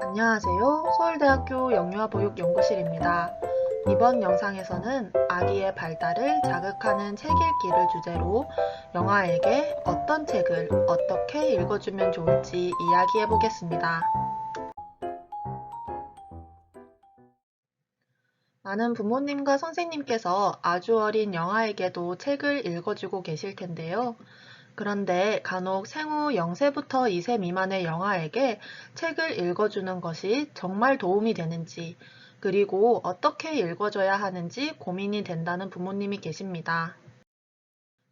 안녕하세요. 서울대학교 영유아보육연구실입니다. 이번 영상에서는 아기의 발달을 자극하는 책 읽기를 주제로 영아에게 어떤 책을 어떻게 읽어주면 좋을지 이야기해 보겠습니다. 많은 부모님과 선생님께서 아주 어린 영아에게도 책을 읽어주고 계실 텐데요. 그런데 간혹 생후 0세부터 2세 미만의 영아에게 책을 읽어주는 것이 정말 도움이 되는지, 그리고 어떻게 읽어줘야 하는지 고민이 된다는 부모님이 계십니다.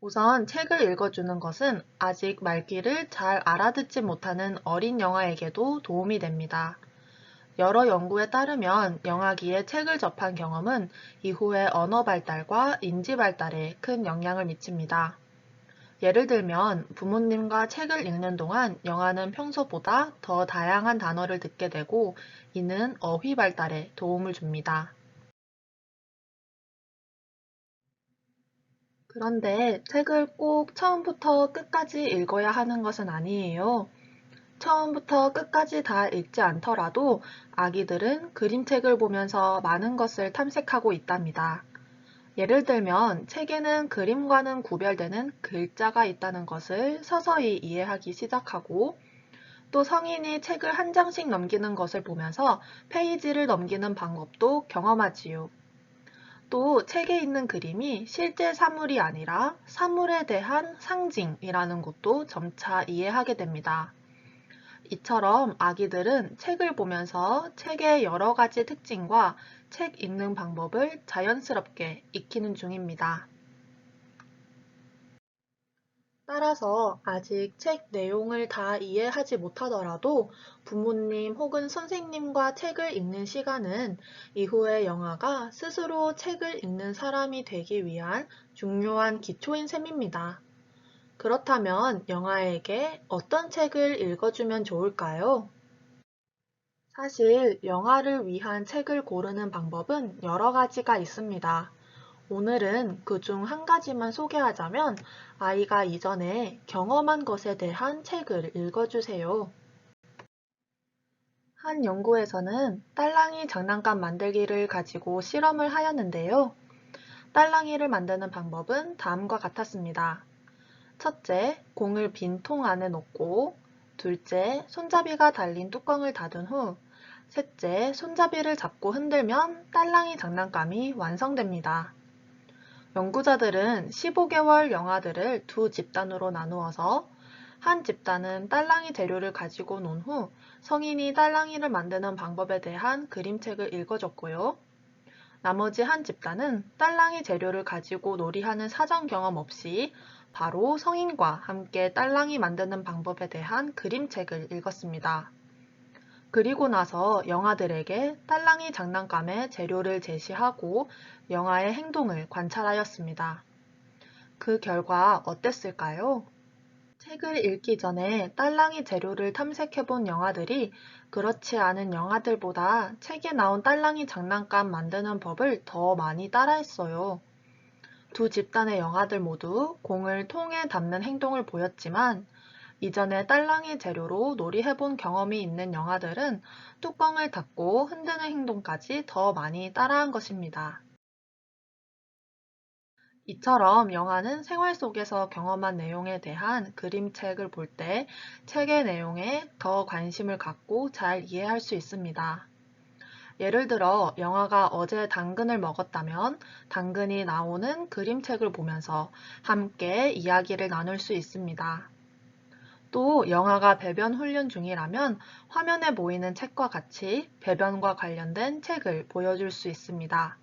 우선 책을 읽어주는 것은 아직 말귀를 잘 알아듣지 못하는 어린 영아에게도 도움이 됩니다. 여러 연구에 따르면 영아기에 책을 접한 경험은 이후의 언어 발달과 인지 발달에 큰 영향을 미칩니다. 예를 들면 부모님과 책을 읽는 동안 영아는 평소보다 더 다양한 단어를 듣게 되고 이는 어휘 발달에 도움을 줍니다. 그런데 책을 꼭 처음부터 끝까지 읽어야 하는 것은 아니에요. 처음부터 끝까지 다 읽지 않더라도 아기들은 그림책을 보면서 많은 것을 탐색하고 있답니다. 예를 들면 책에는 그림과는 구별되는 글자가 있다는 것을 서서히 이해하기 시작하고 또 성인이 책을 한 장씩 넘기는 것을 보면서 페이지를 넘기는 방법도 경험하지요. 또 책에 있는 그림이 실제 사물이 아니라 사물에 대한 상징이라는 것도 점차 이해하게 됩니다. 이처럼 아기들은 책을 보면서 책의 여러 가지 특징과 책 읽는 방법을 자연스럽게 익히는 중입니다. 따라서 아직 책 내용을 다 이해하지 못하더라도 부모님 혹은 선생님과 책을 읽는 시간은 이후의 영아가 스스로 책을 읽는 사람이 되기 위한 중요한 기초인 셈입니다. 그렇다면 영아에게 어떤 책을 읽어주면 좋을까요? 사실 영아를 위한 책을 고르는 방법은 여러 가지가 있습니다. 오늘은 그 중 한 가지만 소개하자면 아이가 이전에 경험한 것에 대한 책을 읽어주세요. 한 연구에서는 딸랑이 장난감 만들기를 가지고 실험을 하였는데요. 딸랑이를 만드는 방법은 다음과 같았습니다. 첫째, 공을 빈 통 안에 넣고, 둘째, 손잡이가 달린 뚜껑을 닫은 후, 셋째, 손잡이를 잡고 흔들면 딸랑이 장난감이 완성됩니다. 연구자들은 15개월 영아들을 두 집단으로 나누어서 한 집단은 딸랑이 재료를 가지고 논 후 성인이 딸랑이를 만드는 방법에 대한 그림책을 읽어줬고요. 나머지 한 집단은 딸랑이 재료를 가지고 놀이하는 사전 경험 없이 바로 성인과 함께 딸랑이 만드는 방법에 대한 그림책을 읽었습니다. 그리고 나서 영아들에게 딸랑이 장난감의 재료를 제시하고 영아의 행동을 관찰하였습니다. 그 결과 어땠을까요? 책을 읽기 전에 딸랑이 재료를 탐색해본 영아들이 그렇지 않은 영아들보다 책에 나온 딸랑이 장난감 만드는 법을 더 많이 따라했어요. 두 집단의 영아들 모두 공을 통에 담는 행동을 보였지만 이전에 딸랑이 재료로 놀이해본 경험이 있는 영아들은 뚜껑을 닫고 흔드는 행동까지 더 많이 따라한 것입니다. 이처럼 영아는 생활 속에서 경험한 내용에 대한 그림책을 볼 때 책의 내용에 더 관심을 갖고 잘 이해할 수 있습니다. 예를 들어 영아가 어제 당근을 먹었다면 당근이 나오는 그림책을 보면서 함께 이야기를 나눌 수 있습니다. 또 영아가 배변 훈련 중이라면 화면에 보이는 책과 같이 배변과 관련된 책을 보여줄 수 있습니다.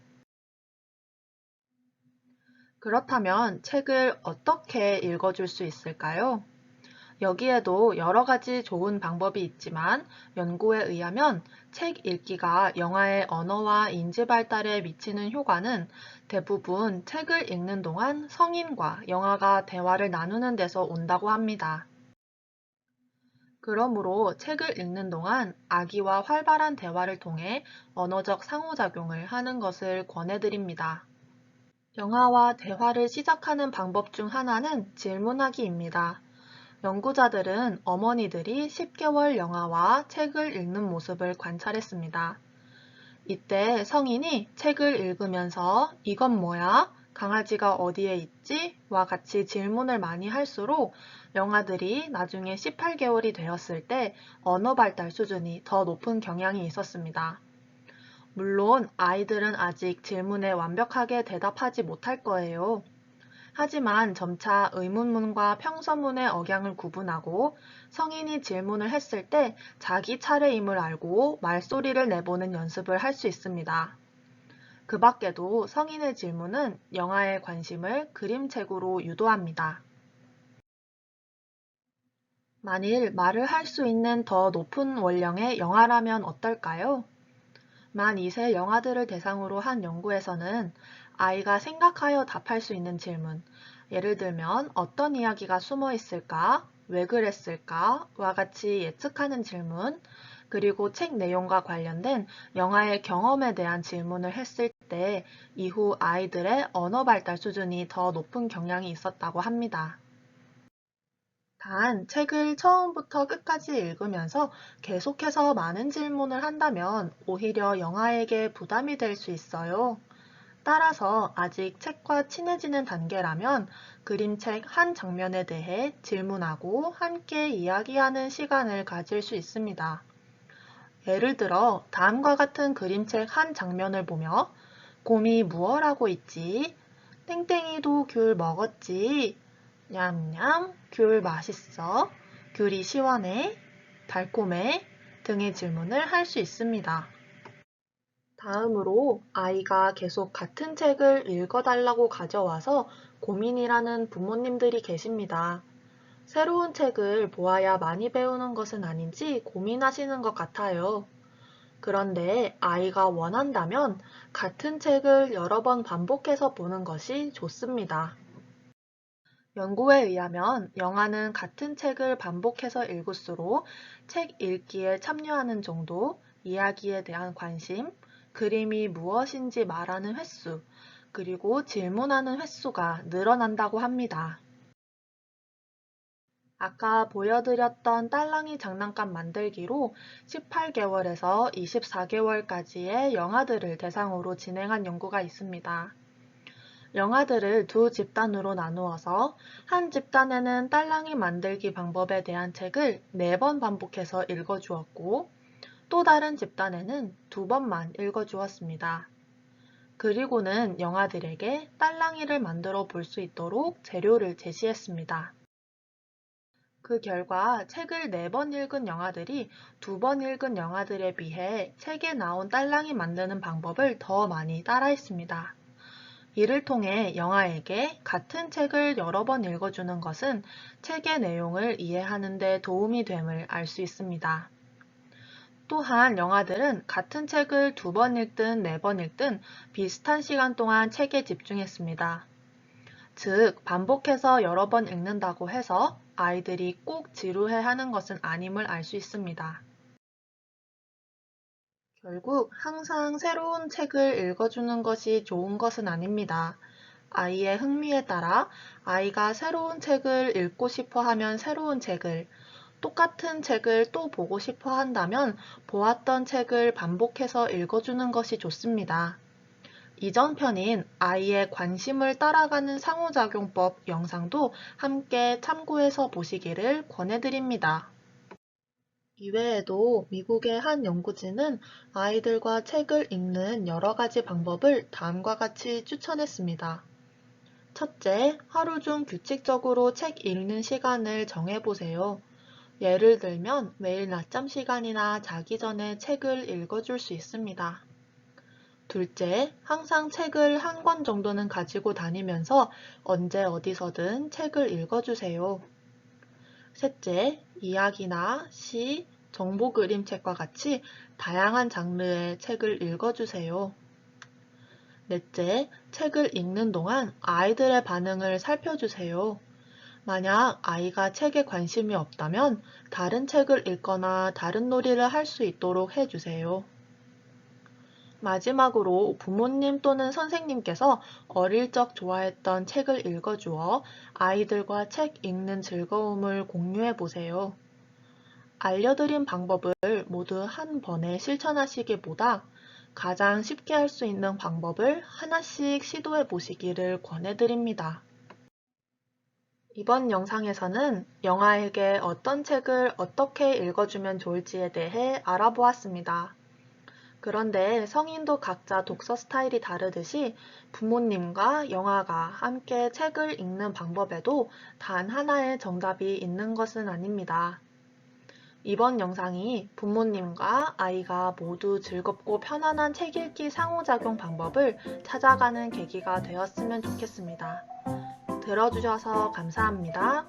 그렇다면 책을 어떻게 읽어줄 수 있을까요? 여기에도 여러 가지 좋은 방법이 있지만 연구에 의하면 책 읽기가 영아의 언어와 인지 발달에 미치는 효과는 대부분 책을 읽는 동안 성인과 영아가 대화를 나누는 데서 온다고 합니다. 그러므로 책을 읽는 동안 아기와 활발한 대화를 통해 언어적 상호작용을 하는 것을 권해드립니다. 영아와 대화를 시작하는 방법 중 하나는 질문하기입니다. 연구자들은 어머니들이 10개월 영아와 책을 읽는 모습을 관찰했습니다. 이때 성인이 책을 읽으면서 이건 뭐야? 강아지가 어디에 있지? 와 같이 질문을 많이 할수록 영아들이 나중에 18개월이 되었을 때 언어 발달 수준이 더 높은 경향이 있었습니다. 물론 아이들은 아직 질문에 완벽하게 대답하지 못할 거예요. 하지만 점차 의문문과 평서문의 억양을 구분하고 성인이 질문을 했을 때 자기 차례임을 알고 말소리를 내보는 연습을 할 수 있습니다. 그 밖에도 성인의 질문은 영아의 관심을 그림책으로 유도합니다. 만일 말을 할 수 있는 더 높은 원령의 영아라면 어떨까요? 만 2세 영아들을 대상으로 한 연구에서는 아이가 생각하여 답할 수 있는 질문, 예를 들면 어떤 이야기가 숨어 있을까? 왜 그랬을까? 와 같이 예측하는 질문, 그리고 책 내용과 관련된 영아의 경험에 대한 질문을 했을 때 이후 아이들의 언어 발달 수준이 더 높은 경향이 있었다고 합니다. 단, 책을 처음부터 끝까지 읽으면서 계속해서 많은 질문을 한다면 오히려 영아에게 부담이 될 수 있어요. 따라서 아직 책과 친해지는 단계라면 그림책 한 장면에 대해 질문하고 함께 이야기하는 시간을 가질 수 있습니다. 예를 들어 다음과 같은 그림책 한 장면을 보며 곰이 무얼 하고 있지? 땡땡이도 귤 먹었지? 냠냠, 귤 맛있어? 귤이 시원해? 달콤해? 등의 질문을 할 수 있습니다. 다음으로 아이가 계속 같은 책을 읽어달라고 가져와서 고민이라는 부모님들이 계십니다. 새로운 책을 보아야 많이 배우는 것은 아닌지 고민하시는 것 같아요. 그런데 아이가 원한다면 같은 책을 여러 번 반복해서 보는 것이 좋습니다. 연구에 의하면 영아는 같은 책을 반복해서 읽을수록 책 읽기에 참여하는 정도, 이야기에 대한 관심, 그림이 무엇인지 말하는 횟수, 그리고 질문하는 횟수가 늘어난다고 합니다. 아까 보여드렸던 딸랑이 장난감 만들기로 18개월에서 24개월까지의 영아들을 대상으로 진행한 연구가 있습니다. 영아들을 두 집단으로 나누어서 한 집단에는 딸랑이 만들기 방법에 대한 책을 4번 반복해서 읽어주었고 또 다른 집단에는 2번만 읽어주었습니다. 그리고는 영아들에게 딸랑이를 만들어 볼 수 있도록 재료를 제시했습니다. 그 결과 책을 4번 읽은 영아들이 2번 읽은 영아들에 비해 책에 나온 딸랑이 만드는 방법을 더 많이 따라했습니다. 이를 통해 영아에게 같은 책을 여러 번 읽어주는 것은 책의 내용을 이해하는 데 도움이 됨을 알 수 있습니다. 또한 영아들은 같은 책을 2번 읽든 4번 읽든 비슷한 시간 동안 책에 집중했습니다. 즉, 반복해서 여러 번 읽는다고 해서 아이들이 꼭 지루해하는 것은 아님을 알 수 있습니다. 결국 항상 새로운 책을 읽어주는 것이 좋은 것은 아닙니다. 아이의 흥미에 따라 아이가 새로운 책을 읽고 싶어 하면 새로운 책을, 똑같은 책을 또 보고 싶어 한다면 보았던 책을 반복해서 읽어주는 것이 좋습니다. 이전 편인 아이의 관심을 따라가는 상호작용법 영상도 함께 참고해서 보시기를 권해드립니다. 이외에도 미국의 한 연구진은 아이들과 책을 읽는 여러 가지 방법을 다음과 같이 추천했습니다. 첫째, 하루 중 규칙적으로 책 읽는 시간을 정해보세요. 예를 들면 매일 낮잠 시간이나 자기 전에 책을 읽어줄 수 있습니다. 둘째, 항상 책을 한 권 정도는 가지고 다니면서 언제 어디서든 책을 읽어주세요. 셋째, 이야기나 시, 정보 그림책과 같이 다양한 장르의 책을 읽어주세요. 넷째, 책을 읽는 동안 아이들의 반응을 살펴주세요. 만약 아이가 책에 관심이 없다면 다른 책을 읽거나 다른 놀이를 할 수 있도록 해주세요. 마지막으로 부모님 또는 선생님께서 어릴 적 좋아했던 책을 읽어주어 아이들과 책 읽는 즐거움을 공유해 보세요. 알려드린 방법을 모두 한 번에 실천하시기보다 가장 쉽게 할 수 있는 방법을 하나씩 시도해 보시기를 권해드립니다. 이번 영상에서는 영아에게 어떤 책을 어떻게 읽어주면 좋을지에 대해 알아보았습니다. 그런데 성인도 각자 독서 스타일이 다르듯이 부모님과 영아가 함께 책을 읽는 방법에도 단 하나의 정답이 있는 것은 아닙니다. 이번 영상이 부모님과 아이가 모두 즐겁고 편안한 책 읽기 상호작용 방법을 찾아가는 계기가 되었으면 좋겠습니다. 들어주셔서 감사합니다.